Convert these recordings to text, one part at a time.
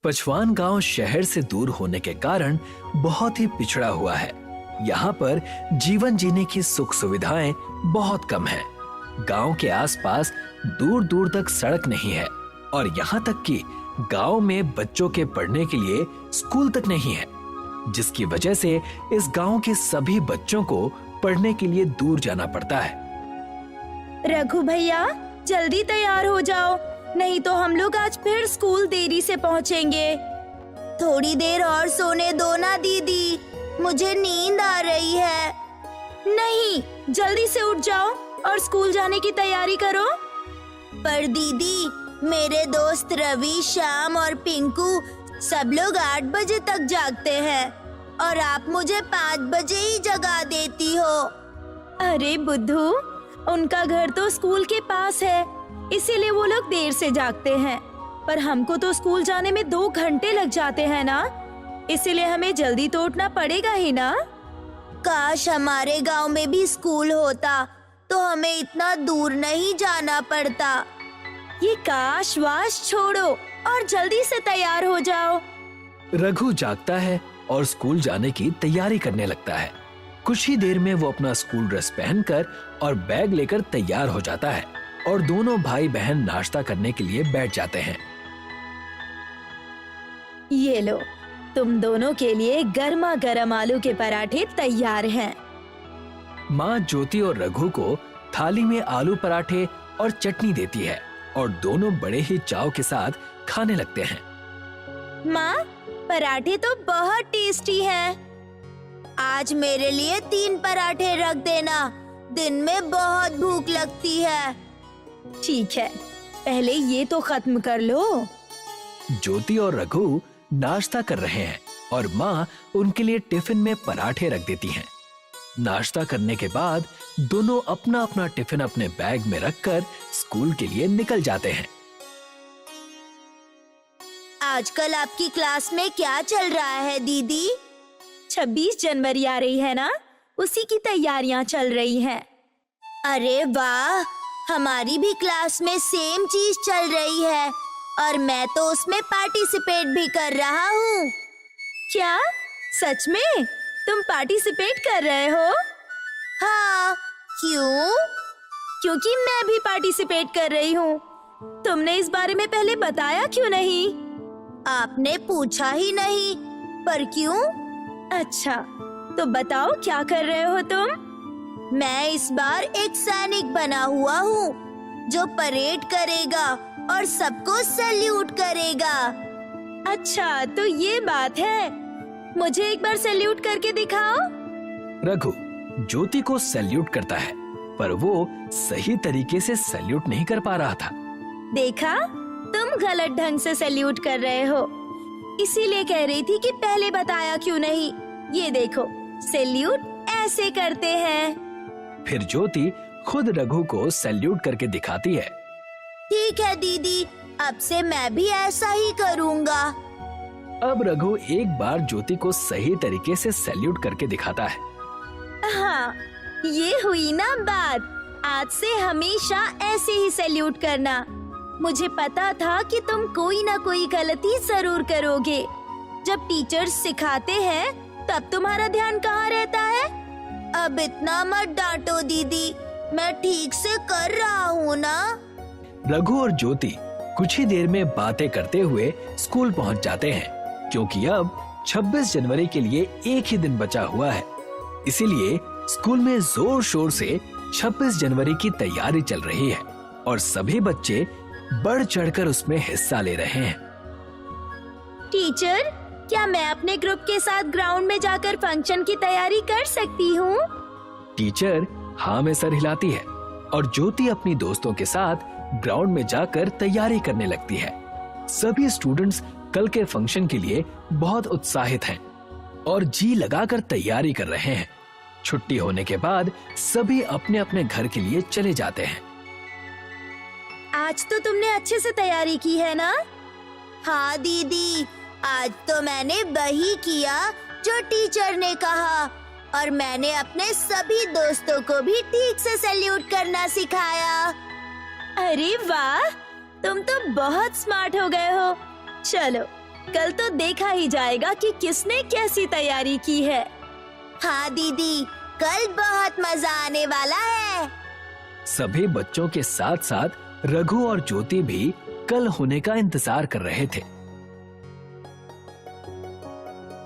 पचवान गांव शहर से दूर होने के कारण बहुत ही पिछड़ा हुआ है। यहाँ पर जीवन जीने की सुख सुविधाएं बहुत कम हैं। गांव के आसपास दूर दूर तक सड़क नहीं है और यहाँ तक कि गांव में बच्चों के पढ़ने के लिए स्कूल तक नहीं है, जिसकी वजह से इस गांव के सभी बच्चों को पढ़ने के लिए दूर जाना पड़ता है। रघु भैया, जल्दी तैयार हो जाओ, नहीं तो हम लोग आज फिर स्कूल देरी से पहुँचेंगे। थोड़ी देर और सोने दो ना दीदी, मुझे नींद आ रही है। नहीं, जल्दी से उठ जाओ और स्कूल जाने की तैयारी करो। पर दीदी, मेरे दोस्त रवि, श्याम और पिंकू सब लोग 8 बजे तक जागते हैं और आप मुझे 5 बजे ही जगा देती हो। अरे बुद्धू, उनका घर तो स्कूल के पास है, इसीलिए वो लोग देर से जागते हैं। पर हमको तो स्कूल जाने में 2 घंटे लग जाते हैं ना, इसीलिए हमें जल्दी तो उठना पड़ेगा ही ना। काश हमारे गांव में भी स्कूल होता तो हमें इतना दूर नहीं जाना पड़ता। ये काश वाश छोड़ो और जल्दी से तैयार हो जाओ। रघु जागता है और स्कूल जाने की तैयारी करने लगता है। कुछ ही देर में वो अपना स्कूल ड्रेस पहनकर और बैग लेकर तैयार हो जाता है और दोनों भाई बहन नाश्ता करने के लिए बैठ जाते हैं। ये लो, तुम दोनों के लिए गर्मा गर्म आलू के पराठे तैयार हैं। माँ ज्योति और रघु को थाली में आलू पराठे और चटनी देती है और दोनों बड़े ही चाव के साथ खाने लगते हैं। माँ, पराठे तो बहुत टेस्टी हैं। आज मेरे लिए 3 पराठे रख देना, दिन में बहुत भूख लगती है। ठीक है, पहले ये तो खत्म कर लो। ज्योति और रघु नाश्ता कर रहे हैं और माँ उनके लिए टिफिन में पराठे रख देती हैं। नाश्ता करने के बाद दोनों अपना अपना टिफिन अपने बैग में रखकर स्कूल के लिए निकल जाते हैं। आजकल आपकी क्लास में क्या चल रहा है दीदी? 26 जनवरी आ रही है ना, उसी की तैयारियां चल रही हैं। अरे वाह, हमारी भी क्लास में सेम चीज चल रही है और मैं तो उसमें पार्टिसिपेट भी कर रहा हूँ। क्या सच में तुम पार्टिसिपेट कर रहे हो? हाँ, क्यों? क्योंकि मैं भी पार्टिसिपेट कर रही हूँ। तुमने इस बारे में पहले बताया क्यों नहीं? आपने पूछा ही नहीं, पर क्यों? अच्छा, तो बताओ क्या कर रहे हो तुम? मैं इस बार एक सैनिक बना हुआ हूँ जो परेड करेगा और सबको सैल्यूट करेगा। अच्छा, तो ये बात है, मुझे एक बार सैल्यूट करके दिखाओ। रघु ज्योति को सैल्यूट करता है, पर वो सही तरीके से सैल्यूट नहीं कर पा रहा था। देखा, तुम गलत ढंग से सैल्यूट कर रहे हो, इसीलिए कह रही थी कि पहले बताया क्यों नहीं। ये देखो, सैल्यूट ऐसे करते हैं। फिर ज्योति खुद रघु को सैल्यूट करके दिखाती है। ठीक है दीदी, अब से मैं भी ऐसा ही करूँगा। अब रघु एक बार ज्योति को सही तरीके से सैल्यूट करके दिखाता है। हाँ, ये हुई ना बात। आज से हमेशा ऐसे ही सैल्यूट करना। मुझे पता था कि तुम कोई ना कोई गलती जरूर करोगे। जब टीचर्स सिखाते हैं तब तुम्हारा ध्यान कहाँ रहता है? अब इतना मत डांटो दीदी, मैं ठीक से कर रहा हूँ ना। रघु और ज्योति कुछ ही देर में बातें करते हुए स्कूल पहुँच जाते हैं, क्योंकि अब 26 जनवरी के लिए एक ही दिन बचा हुआ है। इसीलिए स्कूल में जोर शोर से 26 जनवरी की तैयारी चल रही है और सभी बच्चे बढ़ चढ़कर उसमें हिस्सा ले रहे हैं। टीचर, क्या मैं अपने ग्रुप के साथ ग्राउंड में जाकर फंक्शन की तैयारी कर सकती हूँ? टीचर हाँ में सर हिलाती है और ज्योति अपनी दोस्तों के साथ ग्राउंड में जाकर तैयारी करने लगती है। सभी स्टूडेंट्स कल के फंक्शन के लिए बहुत उत्साहित हैं और जी लगाकर तैयारी कर रहे हैं। छुट्टी होने के बाद सभी अपने अपने घर के लिए चले जाते हैं। आज तो तुमने अच्छे से तैयारी की है ना? हाँ दीदी, आज तो मैंने वही किया जो टीचर ने कहा और मैंने अपने सभी दोस्तों को भी ठीक से सैल्यूट करना सिखाया। अरे वाह, तुम तो बहुत स्मार्ट हो गए हो। चलो कल तो देखा ही जाएगा कि किसने कैसी तैयारी की है। हाँ दीदी, कल बहुत मजा आने वाला है। सभी बच्चों के साथ साथ रघु और ज्योति भी कल होने का इंतजार कर रहे थे।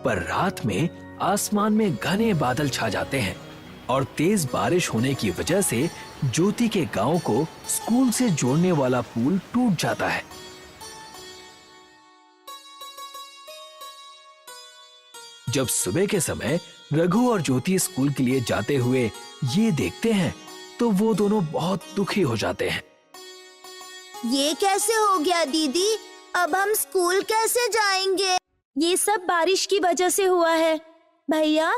पर रात में आसमान में घने बादल छा जाते हैं और तेज बारिश होने की वजह से ज्योति के गांव को स्कूल से जोड़ने वाला पुल टूट जाता है। जब सुबह के समय रघु और ज्योति स्कूल के लिए जाते हुए ये देखते हैं तो वो दोनों बहुत दुखी हो जाते हैं। ये कैसे हो गया दीदी? अब हम स्कूल कैसे जाएंगे? ये सब बारिश की वजह से हुआ है। भैया,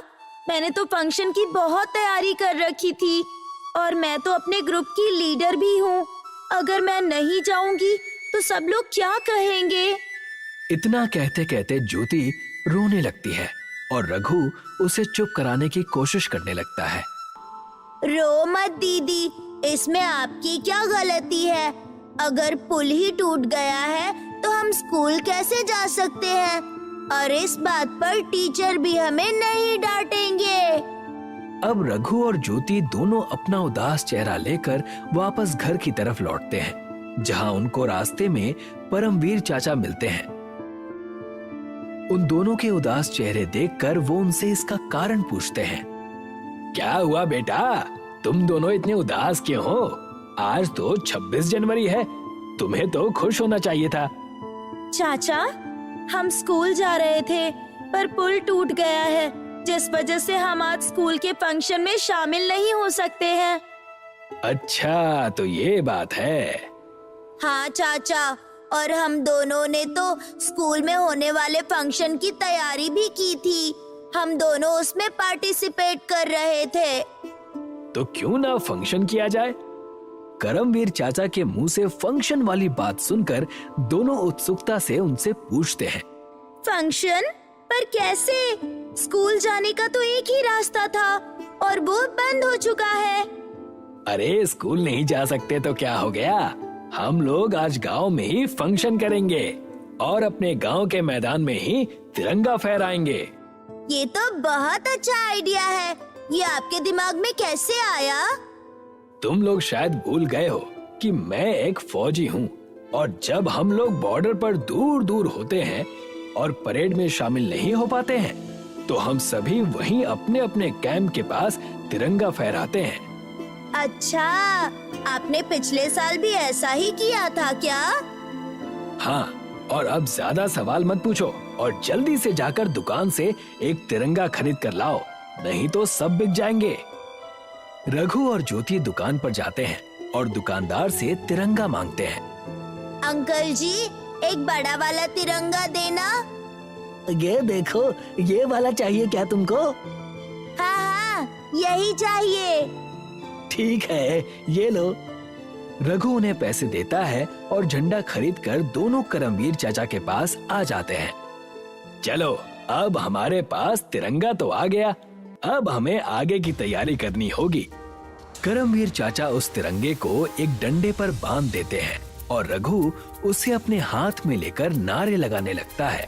मैंने तो फंक्शन की बहुत तैयारी कर रखी थी और मैं तो अपने ग्रुप की लीडर भी हूँ। अगर मैं नहीं जाऊंगी तो सब लोग क्या कहेंगे? इतना कहते कहते ज्योति रोने लगती है और रघु उसे चुप कराने की कोशिश करने लगता है। रो मत दीदी, इसमें आपकी क्या गलती है? अगर पुल ही टूट गया है तो हम स्कूल कैसे जा सकते हैं? और इस बात पर टीचर भी हमें नहीं डांटेंगे। अब रघु और ज्योति दोनों अपना उदास चेहरा लेकर वापस घर की तरफ लौटते हैं, जहां उनको रास्ते में परमवीर चाचा मिलते हैं। उन दोनों के उदास चेहरे देखकर वो उनसे इसका कारण पूछते हैं। क्या हुआ बेटा, तुम दोनों इतने उदास क्यों हो? आज तो 26 जनवरी है, तुम्हें तो खुश होना चाहिए था। चाचा, हम स्कूल जा रहे थे पर पुल टूट गया है, जिस वजह से हम आज स्कूल के फंक्शन में शामिल नहीं हो सकते हैं। अच्छा, तो ये बात है। हाँ चाचा, और हम दोनों ने तो स्कूल में होने वाले फंक्शन की तैयारी भी की थी। हम दोनों उसमें पार्टिसिपेट कर रहे थे। तो क्यों ना फंक्शन किया जाए? करमवीर चाचा के मुंह से फंक्शन वाली बात सुनकर दोनों उत्सुकता से उनसे पूछते हैं। फंक्शन? पर कैसे? स्कूल जाने का तो एक ही रास्ता था और वो बंद हो चुका है। अरे स्कूल नहीं जा सकते तो क्या हो गया? हम लोग आज गांव में ही फंक्शन करेंगे और अपने गांव के मैदान में ही तिरंगा फहराएंगे। ये तो बहुत अच्छा आइडिया है। ये आपके दिमाग में कैसे आया? तुम लोग शायद भूल गए हो कि मैं एक फौजी हूँ और जब हम लोग बॉर्डर पर दूर दूर होते हैं और परेड में शामिल नहीं हो पाते हैं तो हम सभी वहीं अपने अपने कैंप के पास तिरंगा फहराते हैं। अच्छा, आपने पिछले साल भी ऐसा ही किया था क्या? हाँ, और अब ज्यादा सवाल मत पूछो और जल्दी से जाकर दुकान से एक तिरंगा खरीद कर लाओ, नहीं तो सब बिक जाएंगे। रघु और ज्योति दुकान पर जाते हैं और दुकानदार से तिरंगा मांगते हैं। अंकल जी, एक बड़ा वाला तिरंगा देना। ये देखो, ये वाला चाहिए क्या तुमको? हाँ हाँ, यही चाहिए। ठीक है, ये लो। रघु उन्हें पैसे देता है और झंडा खरीदकर दोनों करमवीर चाचा के पास आ जाते हैं। चलो, अब हमारे पास तिरंगा तो आ गया, अब हमें आगे की तैयारी करनी होगी। करमवीर चाचा उस तिरंगे को एक डंडे पर बांध देते हैं और रघु उसे अपने हाथ में लेकर नारे लगाने लगता है।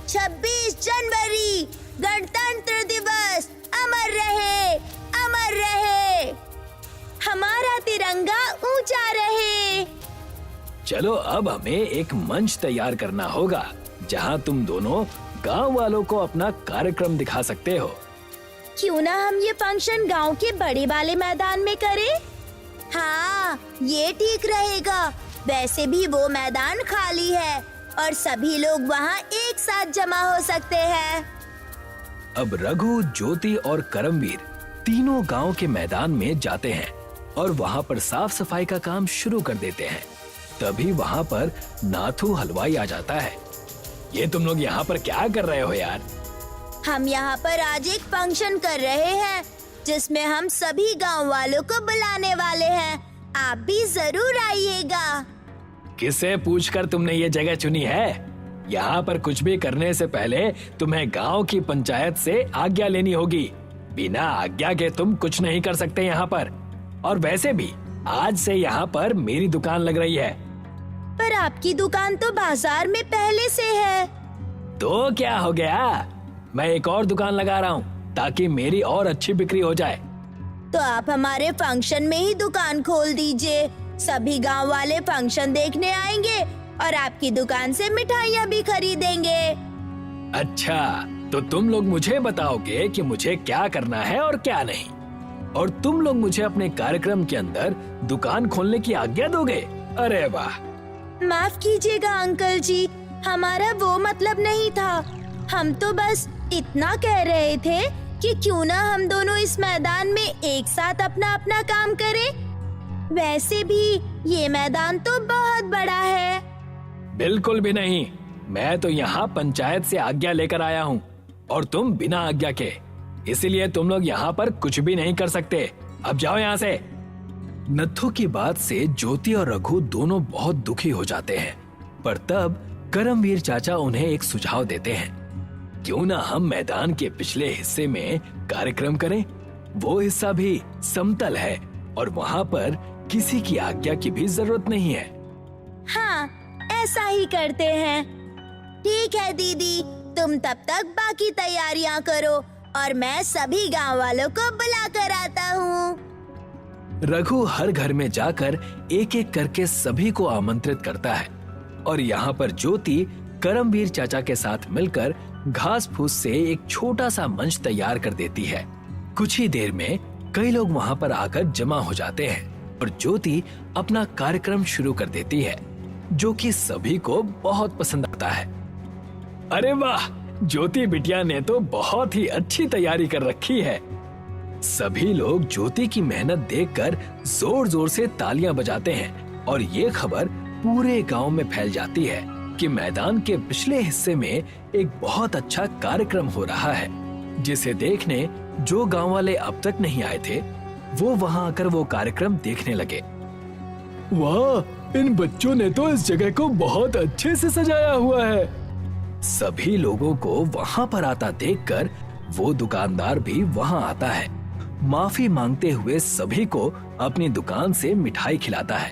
26 जनवरी गणतंत्र दिवस अमर रहे, अमर रहे। हमारा तिरंगा ऊंचा रहे। चलो, अब हमें एक मंच तैयार करना होगा जहां तुम दोनों गांव वालों को अपना कार्यक्रम दिखा सकते हो। क्यों ना हम ये फंक्शन गांव के बड़े वाले मैदान में करें? हाँ, ये ठीक रहेगा। वैसे भी वो मैदान खाली है और सभी लोग वहाँ एक साथ जमा हो सकते हैं। अब रघु, ज्योति और करमवीर तीनों गांव के मैदान में जाते हैं और वहां पर साफ सफाई का काम शुरू कर देते हैं। तभी वहां पर नाथू हलवाई आ जाता है। ये तुम लोग यहाँ पर क्या कर रहे हो यार? हम यहाँ पर आज एक फंक्शन कर रहे हैं जिसमें हम सभी गांव वालों को बुलाने वाले हैं। आप भी जरूर आइएगा। किससे पूछकर तुमने ये जगह चुनी है? यहाँ पर कुछ भी करने से पहले तुम्हें गांव की पंचायत से आज्ञा लेनी होगी। बिना आज्ञा के तुम कुछ नहीं कर सकते यहाँ पर। और वैसे भी आज से यहाँ पर मेरी दुकान लग रही है। पर आपकी दुकान तो बाजार में पहले से है। तो क्या हो गया, मैं एक और दुकान लगा रहा हूँ ताकि मेरी और अच्छी बिक्री हो जाए। तो आप हमारे फंक्शन में ही दुकान खोल दीजिए। सभी गांव वाले फंक्शन देखने आएंगे और आपकी दुकान से मिठाइयाँ भी खरीदेंगे। अच्छा, तो तुम लोग मुझे बताओगे कि मुझे क्या करना है और क्या नहीं, और तुम लोग मुझे अपने कार्यक्रम के अंदर दुकान खोलने की आज्ञा दोगे? अरे वाह। माफ कीजिएगा अंकल जी, हमारा वो मतलब नहीं था। हम तो बस इतना कह रहे थे कि क्यों ना हम दोनों इस मैदान में एक साथ अपना अपना काम करें। वैसे भी ये मैदान तो बहुत बड़ा है। बिल्कुल भी नहीं, मैं तो यहाँ पंचायत से आज्ञा लेकर आया हूँ और तुम बिना आज्ञा के, इसीलिए तुम लोग यहाँ पर कुछ भी नहीं कर सकते। अब जाओ यहाँ से। नत्थू की बात से ज्योति और रघु दोनों बहुत दुखी हो जाते हैं, पर तब करमवीर चाचा उन्हें एक सुझाव देते हैं। क्यों ना हम मैदान के पिछले हिस्से में कार्यक्रम करें? वो हिस्सा भी समतल है और वहाँ पर किसी की आज्ञा की भी जरूरत नहीं है। हाँ, ऐसा ही करते हैं। ठीक है दीदी, तुम तब तक बाकी तैयारियां करो और मैं सभी गांव वालों को बुला कर आता हूँ। रघु हर घर में जाकर एक एक करके सभी को आमंत्रित करता है और यहाँ पर ज्योति करमवीर चाचा के साथ मिलकर घास फूस से एक छोटा सा मंच तैयार कर देती है। कुछ ही देर में कई लोग वहाँ पर आकर जमा हो जाते हैं और ज्योति अपना कार्यक्रम शुरू कर देती है, जो कि सभी को बहुत पसंद आता है। अरे वाह, ज्योति बिटिया ने तो बहुत ही अच्छी तैयारी कर रखी है। सभी लोग ज्योति की मेहनत देखकर जोर जोर से तालियां बजाते हैं और ये खबर पूरे गांव में फैल जाती है कि मैदान के पिछले हिस्से में एक बहुत अच्छा कार्यक्रम हो रहा है, जिसे देखने जो गांव वाले अब तक नहीं आए थे वो वहां आकर वो कार्यक्रम देखने लगे। वाह, इन बच्चों ने तो इस जगह को बहुत अच्छे से सजाया हुआ है। सभी लोगों को वहां पर आता देखकर वो दुकानदार भी वहां आता है। माफी मांगते हुए सभी को अपनी दुकान से मिठाई खिलाता है।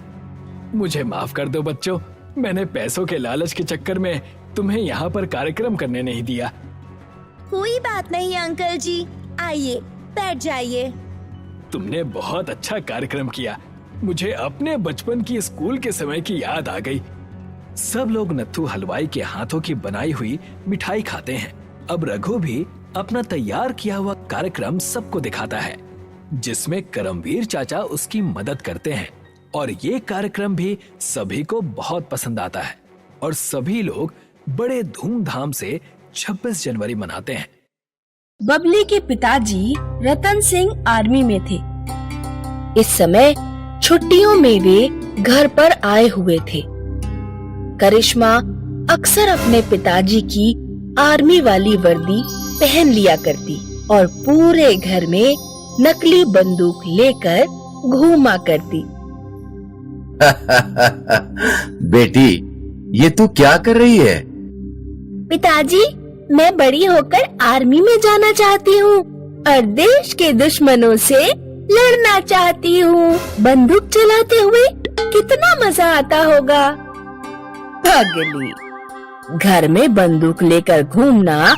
मुझे माफ कर दो बच्चों, मैंने पैसों के लालच के चक्कर में तुम्हें यहाँ पर कार्यक्रम करने नहीं दिया। कोई बात नहीं अंकल जी, आइए बैठ जाइए। तुमने बहुत अच्छा कार्यक्रम किया, मुझे अपने बचपन की स्कूल के समय की याद आ गई। सब लोग नत्थू हलवाई के हाथों की बनाई हुई मिठाई खाते हैं। अब रघु भी अपना तैयार किया हुआ कार्यक्रम सबको दिखाता है, जिसमें करमवीर चाचा उसकी मदद करते हैं और ये कार्यक्रम भी सभी को बहुत पसंद आता है और सभी लोग बड़े धूमधाम से 26 जनवरी मनाते हैं। बबली के पिताजी रतन सिंह आर्मी में थे। इस समय छुट्टियों में वे घर पर आए हुए थे। करिश्मा अक्सर अपने पिताजी की आर्मी वाली वर्दी पहन लिया करती और पूरे घर में नकली बंदूक लेकर घूमा करती। बेटी, ये तू क्या कर रही है? पिताजी, मैं बड़ी होकर आर्मी में जाना चाहती हूँ और देश के दुश्मनों से लड़ना चाहती हूँ। बंदूक चलाते हुए कितना मजा आता होगा। अगली, घर में बंदूक लेकर घूमना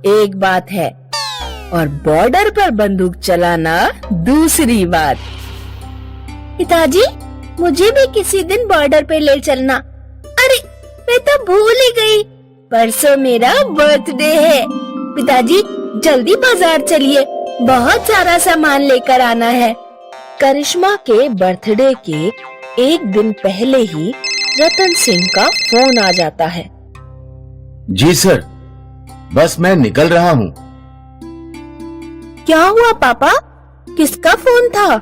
एक बात है और बॉर्डर पर बंदूक चलाना दूसरी बात। पिताजी, मुझे भी किसी दिन बॉर्डर पे ले चलना। अरे, मैं तो भूल ही गई, परसों मेरा बर्थडे है। पिताजी, जल्दी बाजार चलिए, बहुत सारा सामान लेकर आना है। करिश्मा के बर्थडे के एक दिन पहले ही रतन सिंह का फोन आ जाता है। जी सर, बस मैं निकल रहा हूँ। क्या हुआ पापा, किसका फोन था?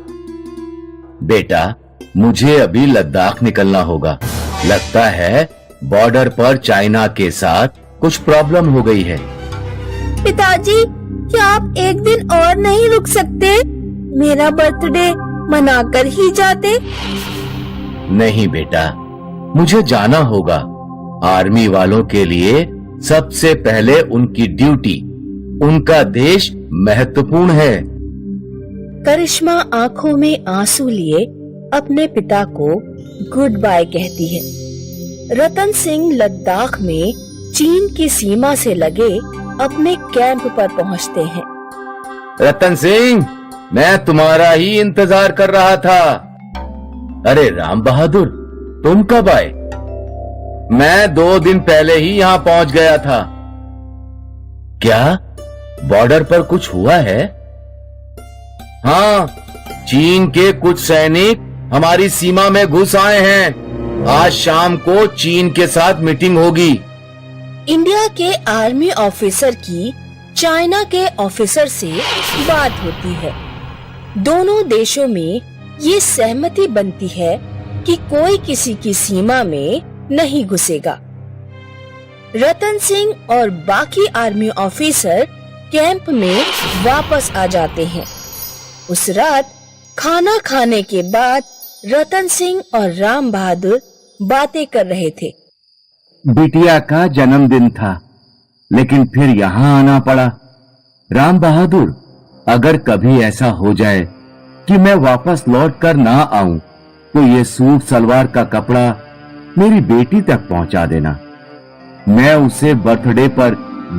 बेटा, मुझे अभी लद्दाख निकलना होगा। लगता है बॉर्डर पर चाइना के साथ कुछ प्रॉब्लम हो गई है। पिताजी, क्या आप एक दिन और नहीं रुक सकते? मेरा बर्थडे मनाकर ही जाते। नहीं बेटा, मुझे जाना होगा। आर्मी वालों के लिए सबसे पहले उनकी ड्यूटी, उनका देश महत्वपूर्ण है। करिश्मा आंखों में आंसू लिए अपने पिता को गुड बाय कहती है। रतन सिंह लद्दाख में चीन की सीमा से लगे अपने कैंप पर पहुंचते हैं। रतन सिंह, मैं तुम्हारा ही इंतजार कर रहा था। अरे राम बहादुर, तुम कब आए? मैं 2 दिन पहले ही यहाँ पहुंच गया था। क्या बॉर्डर पर कुछ हुआ है? हाँ, चीन के कुछ सैनिक हमारी सीमा में घुस आए हैं। आज शाम को चीन के साथ मीटिंग होगी। इंडिया के आर्मी ऑफिसर की चाइना के ऑफिसर से बात होती है। दोनों देशों में ये सहमति बनती है कि कोई किसी की सीमा में नहीं घुसेगा। रतन सिंह और बाकी आर्मी ऑफिसर कैंप में वापस आ जाते हैं। उस रात खाना खाने के बाद रतन सिंह और राम बहादुर बातें कर रहे थे। बिटिया का जन्मदिन था, लेकिन फिर यहाँ आना पड़ा। राम बहादुर, अगर कभी ऐसा हो जाए कि मैं वापस लौट कर ना आऊं, तो ये सूट सलवार का कपड़ा मेरी बेटी तक पहुंचा देना। मैं उसे बर्थडे पर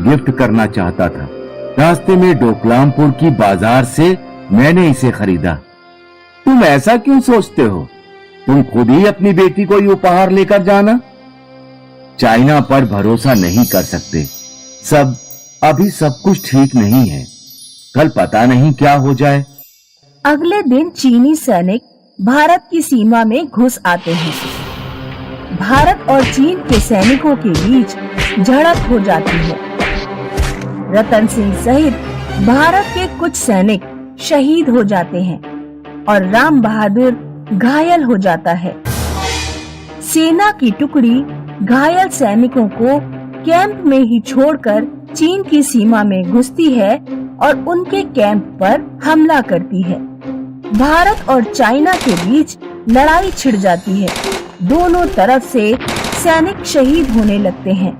गिफ्ट करना चाहता था। रास्ते में डोकलामपुर की बाजार से मैंने इसे खरीदा। तुम ऐसा क्यों सोचते हो? तुम खुद ही अपनी बेटी को ये उपहार लेकर जाना। चाइना पर भरोसा नहीं कर सकते। अभी सब कुछ ठीक नहीं है। कल पता नहीं क्या हो जाए। अगले दिन चीनी सैनिक भारत की सीमा में घुस आते हैं। भारत और चीन के सैनिकों के बीच झड़प हो जाती है। रतन सिंह सहित भारत के कुछ सैनिक शहीद हो जाते हैं और राम बहादुर घायल हो जाता है। सेना की टुकड़ी घायल सैनिकों को कैंप में ही छोड़कर चीन की सीमा में घुसती है और उनके कैंप पर हमला करती है। भारत और चाइना के बीच लड़ाई छिड़ जाती है। दोनों तरफ से सैनिक शहीद होने लगते हैं।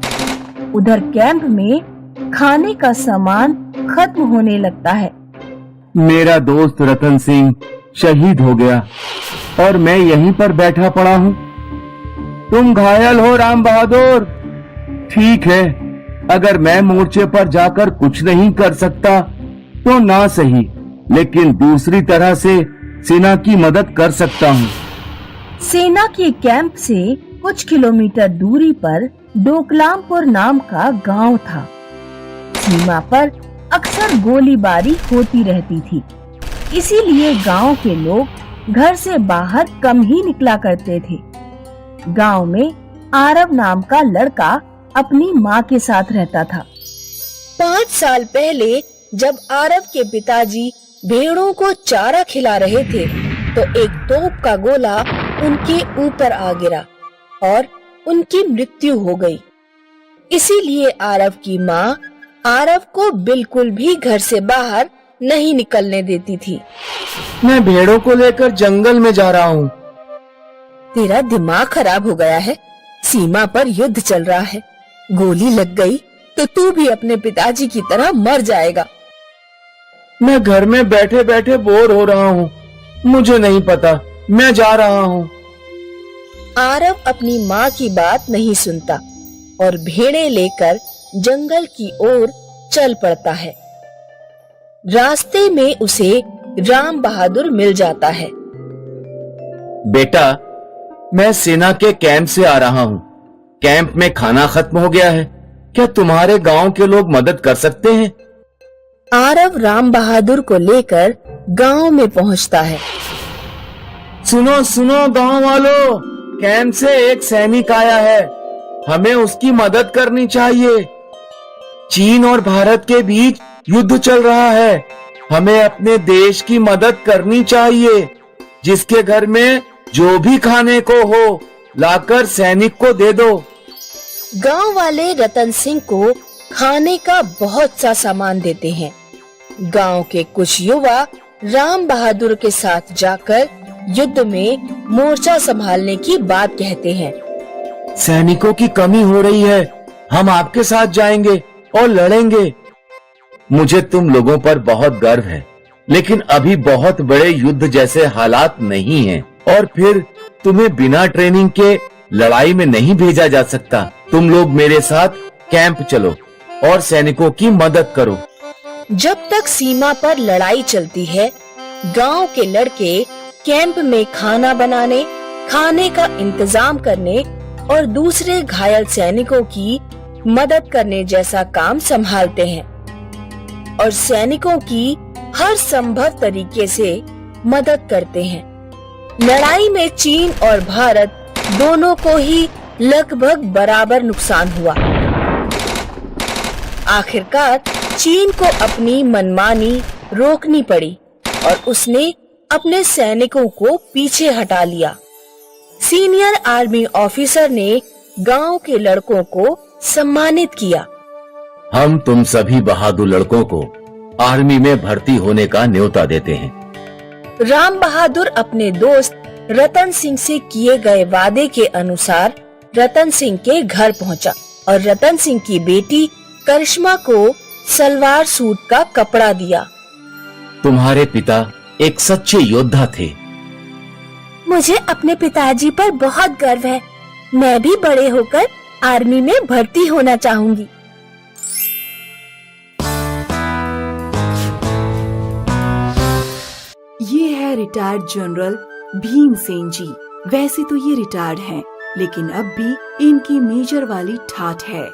उधर कैंप में खाने का सामान खत्म होने लगता है। मेरा दोस्त रतन सिंह शहीद हो गया और मैं यहीं पर बैठा पड़ा हूँ। तुम घायल हो राम बहादुर। ठीक है, अगर मैं मोर्चे पर जाकर कुछ नहीं कर सकता तो ना सही, लेकिन दूसरी तरह से सेना की मदद कर सकता हूँ। सेना के कैंप से कुछ किलोमीटर दूरी पर डोकलामपुर नाम का गांव था। सीमा पर अक्सर गोलीबारी होती रहती थी, इसीलिए गांव के लोग घर से बाहर कम ही निकला करते थे। गांव में आरव नाम का लड़का अपनी माँ के साथ रहता था। 5 साल पहले जब आरव के पिताजी भेड़ों को चारा खिला रहे थे, तो एक तोप का गोला उनके ऊपर आ गिरा और उनकी मृत्यु हो गई। इसीलिए आरव की माँ आरव को बिल्कुल भी घर से बाहर नहीं निकलने देती थी। मैं भेड़ों को लेकर जंगल में जा रहा हूँ। तेरा दिमाग खराब हो गया है। सीमा पर युद्ध चल रहा है। गोली लग गई तो तू भी अपने पिताजी की तरह मर जाएगा। मैं घर में बैठे बैठे बोर हो रहा हूँ। मुझे नहीं पता, मैं जा रहा हूँ। आरव अपनी माँ की बात नहीं सुनता और भेड़ें लेकर जंगल की ओर चल पड़ता है। रास्ते में उसे राम बहादुर मिल जाता है। बेटा, मैं सेना के कैंप से आ रहा हूँ। कैंप में खाना खत्म हो गया है। क्या तुम्हारे गांव के लोग मदद कर सकते हैं? आरव राम बहादुर को लेकर गांव में पहुंचता है। सुनो सुनो गांव वालों, कैंप से एक सैनिक आया है। हमें उसकी मदद करनी चाहिए। चीन और भारत के बीच युद्ध चल रहा है। हमें अपने देश की मदद करनी चाहिए। जिसके घर में जो भी खाने को हो, लाकर सैनिक को दे दो। गांव वाले रतन सिंह को खाने का बहुत सा सामान देते हैं। गांव के कुछ युवा राम बहादुर के साथ जाकर युद्ध में मोर्चा संभालने की बात कहते हैं। सैनिकों की कमी हो रही है। हम आपके साथ जाएंगे और लड़ेंगे। मुझे तुम लोगों पर बहुत गर्व है, लेकिन अभी बहुत बड़े युद्ध जैसे हालात नहीं हैं। और फिर तुम्हें बिना ट्रेनिंग के लड़ाई में नहीं भेजा जा सकता। तुम लोग मेरे साथ कैंप चलो और सैनिकों की मदद करो। जब तक सीमा पर लड़ाई चलती है, गांव के लड़के कैंप में खाना बनाने, खाने का इंतजाम करने और दूसरे घायल सैनिकों की मदद करने जैसा काम संभालते हैं और सैनिकों की हर संभव तरीके से मदद करते हैं। लड़ाई में चीन और भारत दोनों को ही लगभग बराबर नुकसान हुआ। आखिरकार चीन को अपनी मनमानी रोकनी पड़ी और उसने अपने सैनिकों को पीछे हटा लिया। सीनियर आर्मी ऑफिसर ने गांव के लड़कों को सम्मानित किया। हम तुम सभी बहादुर लड़कों को आर्मी में भर्ती होने का न्योता देते हैं। राम बहादुर अपने दोस्त रतन सिंह से किए गए वादे के अनुसार रतन सिंह के घर पहुंचा और रतन सिंह की बेटी करिश्मा को सलवार सूट का कपड़ा दिया। तुम्हारे पिता एक सच्चे योद्धा थे। मुझे अपने पिताजी पर बहुत गर्व है। मैं भी बड़े होकर आर्मी में भर्ती होना चाहूंगी। ये है रिटायर्ड जनरल भीमसेन जी। वैसे तो ये रिटायर्ड हैं, लेकिन अब भी इनकी मेजर वाली ठाठ है।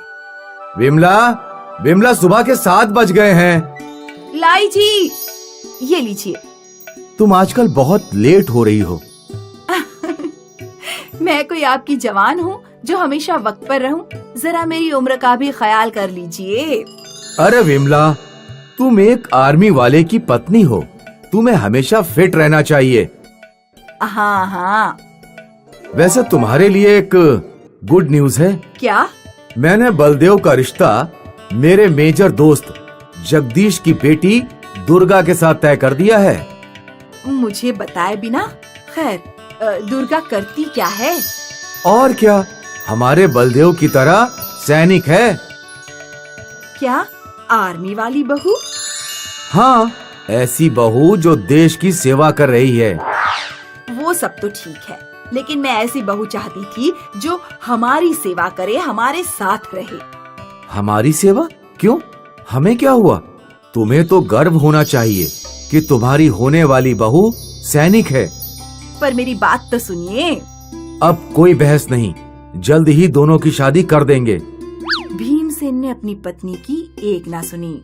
विमला सुबह के 7 बज गए हैं। लाई जी, ये लीजिए। तुम आजकल बहुत लेट हो रही हो। मैं कोई आपकी जवान हूँ जो हमेशा वक्त पर रहूं? जरा मेरी उम्र का भी ख्याल कर लीजिए। अरे विमला, तुम एक आर्मी वाले की पत्नी हो, तुम्हें हमेशा फिट रहना चाहिए। हाँ हाँ। वैसे तुम्हारे लिए एक गुड न्यूज है। क्या? मैंने बलदेव का रिश्ता मेरे मेजर दोस्त जगदीश की बेटी दुर्गा के साथ तय कर दिया है। मुझे बताए बिना? खैर, दुर्गा करती क्या है? और क्या, हमारे बलदेव की तरह सैनिक है। क्या? आर्मी वाली बहू? हाँ, ऐसी बहू जो देश की सेवा कर रही है। वो सब तो ठीक है, लेकिन मैं ऐसी बहू चाहती थी जो हमारी सेवा करे, हमारे साथ रहे। हमारी सेवा? क्यों? हमें क्या हुआ? तुम्हें तो गर्व होना चाहिए कि तुम्हारी होने वाली बहू सैनिक है। पर मेरी बात तो सुनिए। अब कोई बहस नहीं, जल्द ही दोनों की शादी कर देंगे। भीमसेन ने अपनी पत्नी की एक ना सुनी।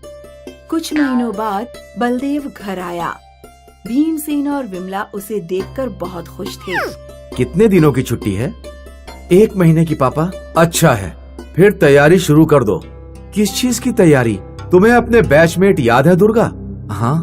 कुछ महीनों बाद बलदेव घर आया। भीमसेन और विमला उसे देखकर बहुत खुश थे। कितने दिनों की छुट्टी है? 1 महीने की पापा। अच्छा है, फिर तैयारी शुरू कर दो। किस चीज की तैयारी? तुम्हें अपने बैचमेट याद है दुर्गा? हाँ,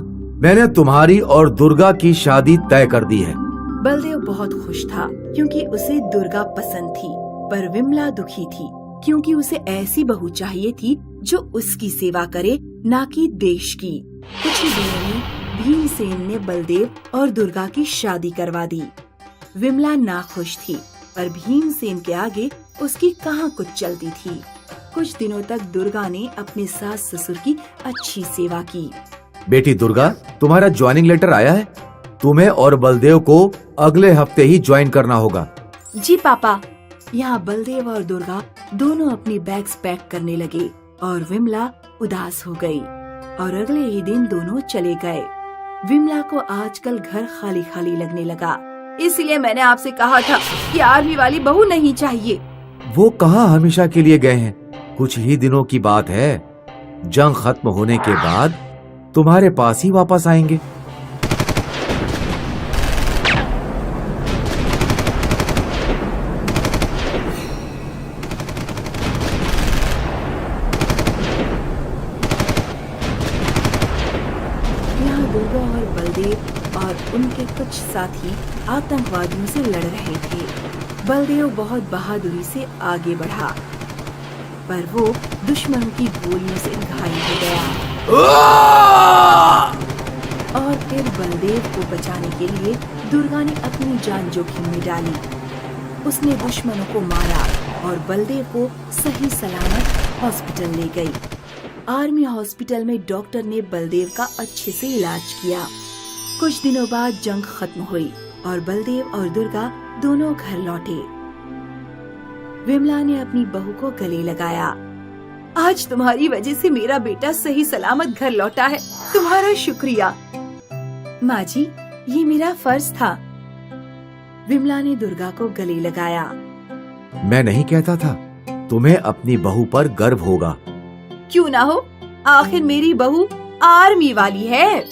मैंने तुम्हारी और दुर्गा की शादी तय कर दी है। बलदेव बहुत खुश था क्योंकि उसे दुर्गा पसंद थी, पर विमला दुखी थी क्योंकि उसे ऐसी बहू चाहिए थी जो उसकी सेवा करे, ना कि देश की। कुछ ही दिनों में भीमसेन ने बलदेव और दुर्गा की शादी करवा दी। विमला नाखुश थी, पर भीमसेन के आगे उसकी कहाँ कुछ चलती थी। कुछ दिनों तक दुर्गा ने अपने सास ससुर की अच्छी सेवा की। बेटी दुर्गा, तुम्हारा ज्वाइनिंग लेटर आया है। तुम्हें और बलदेव को अगले हफ्ते ही ज्वाइन करना होगा। जी पापा। यहाँ बलदेव और दुर्गा दोनों अपनी बैग्स पैक करने लगे और विमला उदास हो गई और अगले ही दिन दोनों चले गए। विमला को आजकल घर खाली खाली लगने लगा, इसलिए मैंने आपसे कहा था कि आर्मी वाली बहू नहीं चाहिए। वो कहाँ हमेशा के लिए गए हैं? कुछ ही दिनों की बात है। जंग खत्म होने के बाद तुम्हारे पास ही वापस आएंगे। दुर्गा और बलदेव और उनके कुछ साथी आतंकवादियों से लड़ रहे थे। बलदेव बहुत बहादुरी से आगे बढ़ा, पर वो दुश्मनों की गोलियों से घायल हो गया। और फिर बलदेव को बचाने के लिए दुर्गा ने अपनी जान जोखिम में डाली। उसने दुश्मनों को मारा और बलदेव को सही सलामत हॉस्पिटल ले गई। आर्मी हॉस्पिटल में डॉक्टर ने बलदेव का अच्छे से इलाज किया। कुछ दिनों बाद जंग खत्म हुई और बलदेव और दुर्गा दोनों घर लौटे। विमला ने अपनी बहू को गले लगाया। आज तुम्हारी वजह से मेरा बेटा सही सलामत घर लौटा है। तुम्हारा शुक्रिया। माँ जी, ये मेरा फर्ज था। विमला ने दुर्गा को गले लगाया। मैं नहीं कहता था, तुम्हें अपनी बहू पर गर्व होगा। क्यों ना हो, आखिर मेरी बहू आर्मी वाली है।